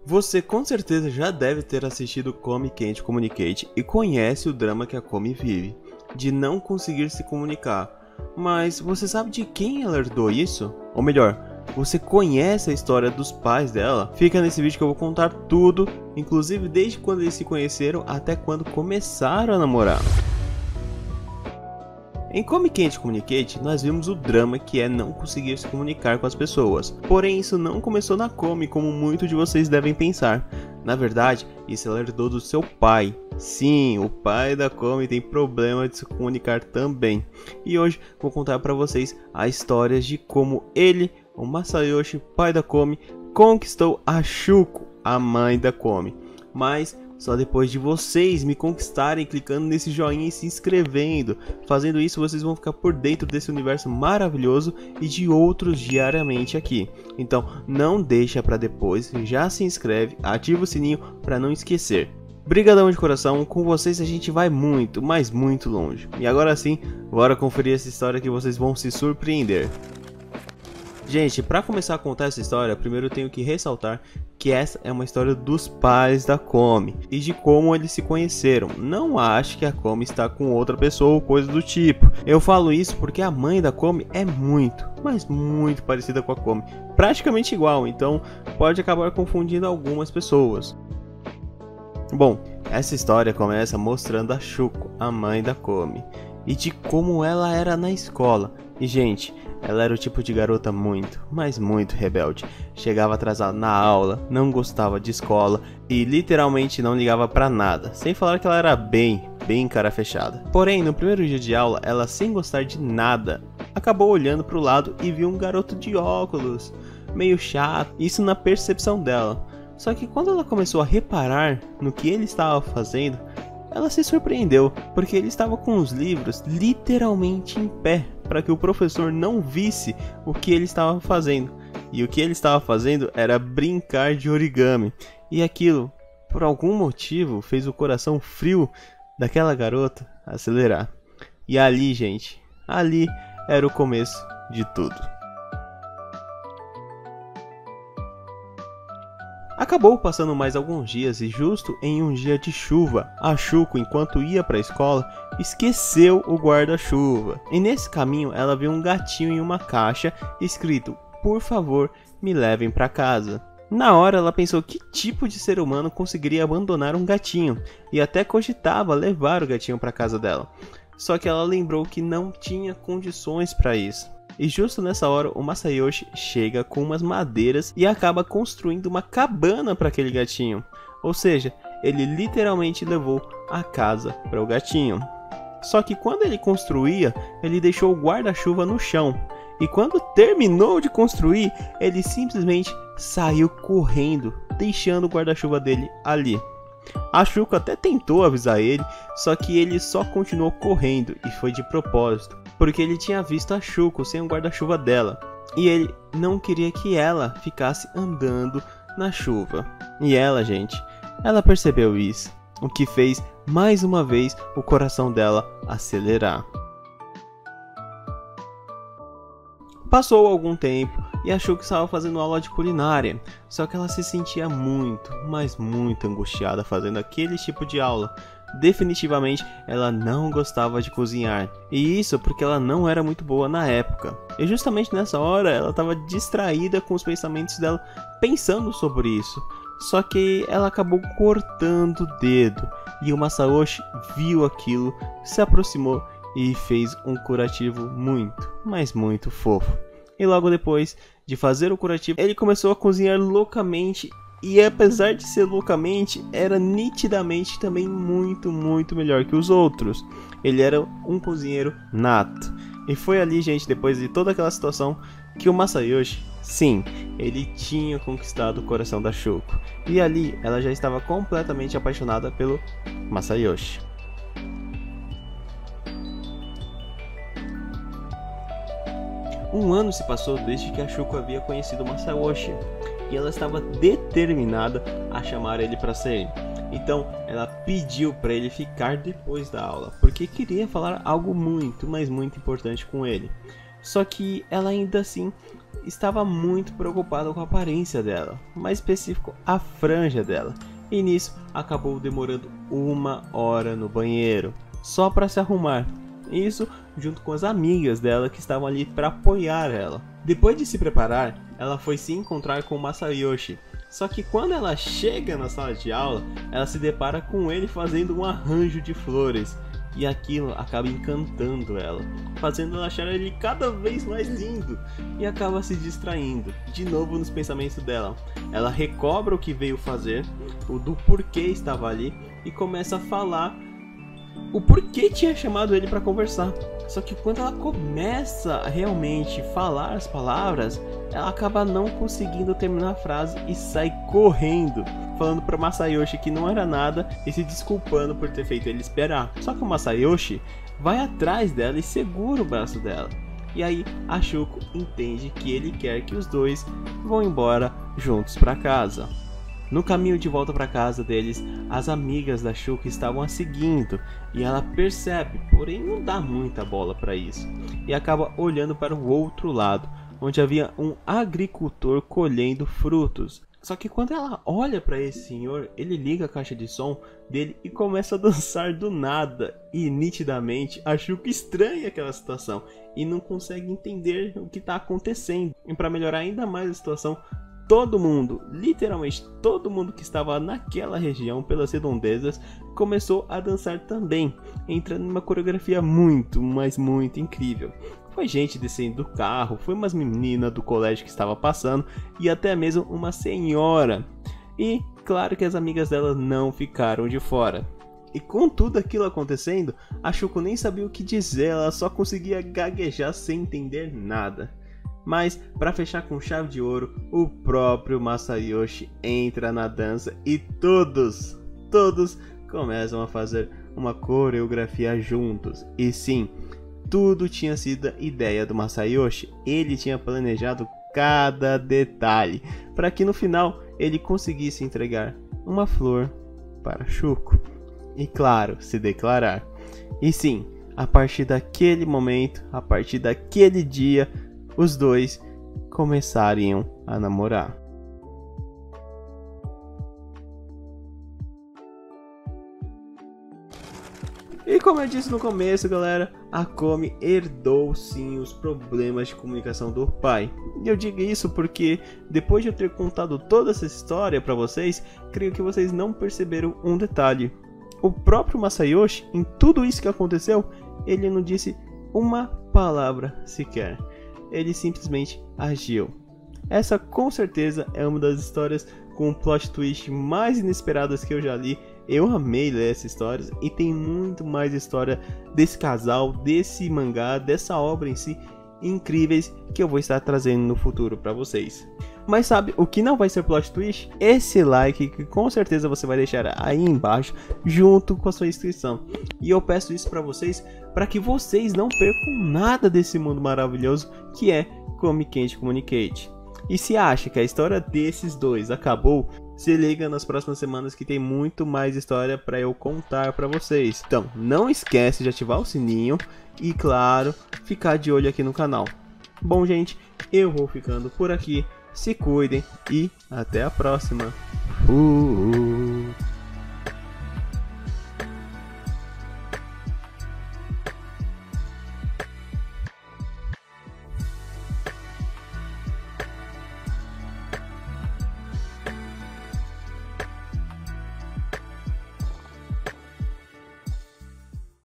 Você com certeza já deve ter assistido Komi Can't Communicate e conhece o drama que a Komi vive, de não conseguir se comunicar. Mas você sabe de quem ela herdou isso? Ou melhor, você conhece a história dos pais dela? Fica nesse vídeo que eu vou contar tudo, inclusive desde quando eles se conheceram até quando começaram a namorar. Em Komi Can't Communicate, nós vimos o drama que é não conseguir se comunicar com as pessoas. Porém, isso não começou na Komi, como muitos de vocês devem pensar. Na verdade, isso ela herdou do seu pai. Sim, o pai da Komi tem problema de se comunicar também. E hoje vou contar para vocês a história de como ele, o Masayoshi, pai da Komi, conquistou a Shuko, a mãe da Komi. Mas só depois de vocês me conquistarem clicando nesse joinha e se inscrevendo. Fazendo isso, vocês vão ficar por dentro desse universo maravilhoso e de outros diariamente aqui. Então não deixa para depois, já se inscreve, ativa o sininho para não esquecer. Brigadão de coração, com vocês a gente vai muito, mas muito longe. E agora sim, bora conferir essa história que vocês vão se surpreender. Gente, para começar a contar essa história, primeiro eu tenho que ressaltar que essa é uma história dos pais da Komi e de como eles se conheceram. Não acho que a Komi está com outra pessoa ou coisa do tipo. Eu falo isso porque a mãe da Komi é muito, mas muito parecida com a Komi, praticamente igual, então pode acabar confundindo algumas pessoas. Bom, essa história começa mostrando a Shuko, a mãe da Komi, e de como ela era na escola. E gente, ela era o tipo de garota muito, mas muito rebelde. Chegava atrasada na aula, não gostava de escola e literalmente não ligava pra nada. Sem falar que ela era bem cara fechada. Porém, no primeiro dia de aula, ela sem gostar de nada, acabou olhando pro lado e viu um garoto de óculos, meio chato, isso na percepção dela. Só que quando ela começou a reparar no que ele estava fazendo, ela se surpreendeu, porque ele estava com os livros literalmente em pé, para que o professor não visse o que ele estava fazendo. E o que ele estava fazendo era brincar de origami. E aquilo, por algum motivo, fez o coração frio daquela garota acelerar. E ali, gente, ali era o começo de tudo. Acabou passando mais alguns dias e justo em um dia de chuva, a Shuko, enquanto ia para a escola, esqueceu o guarda-chuva. E nesse caminho ela viu um gatinho em uma caixa escrito: "Por favor, me levem para casa". Na hora ela pensou que tipo de ser humano conseguiria abandonar um gatinho e até cogitava levar o gatinho para casa dela. Só que ela lembrou que não tinha condições para isso. E justo nessa hora o Masayoshi chega com umas madeiras e acaba construindo uma cabana para aquele gatinho. Ou seja, ele literalmente levou a casa para o gatinho. Só que quando ele construía, ele deixou o guarda-chuva no chão. E quando terminou de construir, ele simplesmente saiu correndo, deixando o guarda-chuva dele ali. A Shuko até tentou avisar ele, só que ele só continuou correndo e foi de propósito, porque ele tinha visto a Shuko sem o guarda-chuva dela e ele não queria que ela ficasse andando na chuva. E ela, gente, ela percebeu isso, o que fez mais uma vez o coração dela acelerar. Passou algum tempo e achou que estava fazendo aula de culinária, só que ela se sentia muito, mas muito angustiada fazendo aquele tipo de aula. Definitivamente ela não gostava de cozinhar, e isso porque ela não era muito boa na época. E justamente nessa hora ela estava distraída com os pensamentos dela, pensando sobre isso. Só que ela acabou cortando o dedo, e o Masayoshi viu aquilo, se aproximou e fez um curativo muito, mas muito fofo. E logo depois de fazer o curativo, ele começou a cozinhar loucamente. E apesar de ser loucamente, era nitidamente também muito melhor que os outros. Ele era um cozinheiro nato. E foi ali, gente, depois de toda aquela situação, que o Masayoshi, sim, ele tinha conquistado o coração da Shuko. E ali, ela já estava completamente apaixonada pelo Masayoshi. Um ano se passou desde que a Shuko havia conhecido o Masayoshi, e ela estava determinada a chamar ele para sair. Então ela pediu para ele ficar depois da aula, porque queria falar algo muito, mas muito importante com ele. Só que ela ainda assim estava muito preocupado com a aparência dela, mais específico a franja dela, e nisso acabou demorando 1 hora no banheiro, só para se arrumar. Isso junto com as amigas dela que estavam ali para apoiar ela. Depois de se preparar, ela foi se encontrar com Masayoshi. Só que quando ela chega na sala de aula, ela se depara com ele fazendo um arranjo de flores. E aquilo acaba encantando ela, fazendo ela achar ele cada vez mais lindo. E acaba se distraindo, de novo nos pensamentos dela. Ela recobra o que veio fazer, o do porquê estava ali, e começa a falar o porquê tinha chamado ele para conversar. Só que quando ela começa a realmente falar as palavras, ela acaba não conseguindo terminar a frase e sai correndo, falando para Masayoshi que não era nada e se desculpando por ter feito ele esperar. Só que o Masayoshi vai atrás dela e segura o braço dela. E aí a Shuko entende que ele quer que os dois vão embora juntos para casa. No caminho de volta para casa deles, as amigas da Shuko estavam a seguindo e ela percebe, porém não dá muita bola para isso, e acaba olhando para o outro lado, onde havia um agricultor colhendo frutos. Só que quando ela olha para esse senhor, ele liga a caixa de som dele e começa a dançar do nada. E nitidamente a Shuko estranha aquela situação e não consegue entender o que está acontecendo. E para melhorar ainda mais a situação, todo mundo, literalmente todo mundo que estava naquela região, pelas redondezas, começou a dançar também, entrando em uma coreografia muito, mas muito incrível. Foi gente descendo do carro, foi umas meninas do colégio que estava passando e até mesmo uma senhora. E claro que as amigas dela não ficaram de fora. E com tudo aquilo acontecendo, a Shuko nem sabia o que dizer, ela só conseguia gaguejar sem entender nada. Mas, para fechar com chave de ouro, o próprio Masayoshi entra na dança e todos começam a fazer uma coreografia juntos. E sim, tudo tinha sido ideia do Masayoshi. Ele tinha planejado cada detalhe para que no final ele conseguisse entregar uma flor para Shuko. E claro, se declarar. E sim, a partir daquele momento, a partir daquele dia, os dois começariam a namorar. E como eu disse no começo, galera, a Komi herdou sim os problemas de comunicação do pai. E eu digo isso porque depois de eu ter contado toda essa história para vocês, creio que vocês não perceberam um detalhe. O próprio Masayoshi, em tudo isso que aconteceu, ele não disse uma palavra sequer. Ele simplesmente agiu. Essa com certeza é uma das histórias com o plot twist mais inesperadas que eu já li. Eu amei ler essas histórias e tem muito mais história desse casal, desse mangá, dessa obra em si, incríveis que eu vou estar trazendo no futuro para vocês. Mas sabe o que não vai ser plot twist? Esse like que com certeza você vai deixar aí embaixo junto com a sua inscrição. E eu peço isso para vocês, para que vocês não percam nada desse mundo maravilhoso que é Komi Candy Communicate. E se acha que a história desses dois acabou, se liga nas próximas semanas que tem muito mais história para eu contar para vocês. Então não esquece de ativar o sininho e claro, ficar de olho aqui no canal. Bom gente, eu vou ficando por aqui. Se cuidem e até a próxima.